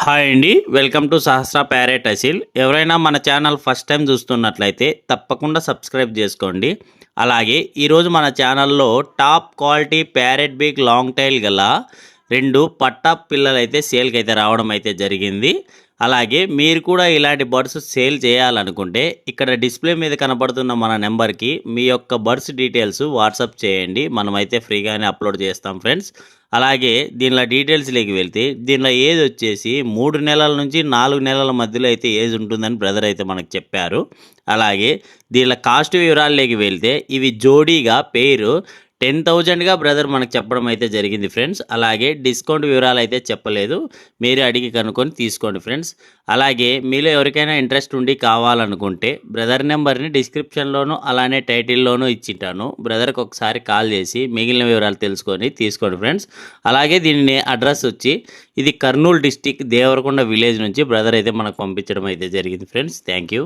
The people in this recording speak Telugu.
హాయ్ అండి, welcome to Sahasra parrot Aseel. ఎవరైనా మన ఛానల్ ఫస్ట్ టైం చూస్తున్నట్లయితే తప్పకుండా సబ్స్క్రైబ్ చేసుకోండి. అలాగే ఈరోజు మన ఛానల్లో top quality parrot big long tail గల 2 పట్టా పిల్లలు అయితే సేల్కి అయితే రావడం అయితే జరిగింది. అలాగే మీరు కూడా ఇలాంటి బర్డ్స్ సేల్ చేయాలనుకుంటే ఇక్కడ డిస్ప్లే మీద కనబడుతున్న మన నెంబర్కి మీ యొక్క బర్డ్స్ డీటెయిల్స్ వాట్సాప్ చేయండి. మనమైతే ఫ్రీగానే అప్లోడ్ చేస్తాం ఫ్రెండ్స్. అలాగే దీనిలో డీటెయిల్స్లోకి వెళ్తే దీనిలో ఏజ్ వచ్చేసి 3 నెలల నుంచి 4 నెలల మధ్యలో అయితే ఏజ్ ఉంటుందని బ్రదర్ అయితే మనకు చెప్పారు. అలాగే దీనిలో కాస్ట్ వివరాల్లోకి వెళ్తే ఇవి జోడీగా పేరు 10,000గా బ్రదర్ మనకు చెప్పడం అయితే జరిగింది ఫ్రెండ్స్. అలాగే డిస్కౌంట్ వివరాలు అయితే చెప్పలేదు, మీరే అడిగి కనుక్కొని తీసుకోండి ఫ్రెండ్స్. అలాగే మీలో ఎవరికైనా ఇంట్రెస్ట్ ఉండి కావాలనుకుంటే బ్రదర్ నెంబర్ని డిస్క్రిప్షన్లోను అలానే టైటిల్లోనూ ఇచ్చింటాను. బ్రదర్కి ఒకసారి కాల్ చేసి మిగిలిన వివరాలు తెలుసుకొని తీసుకోండి ఫ్రెండ్స్. అలాగే దీని అడ్రస్ వచ్చి ఇది కర్నూలు డిస్టిక్ దేవరకొండ విలేజ్ నుంచి బ్రదర్ అయితే మనకు పంపించడం అయితే జరిగింది ఫ్రెండ్స్. Thank you.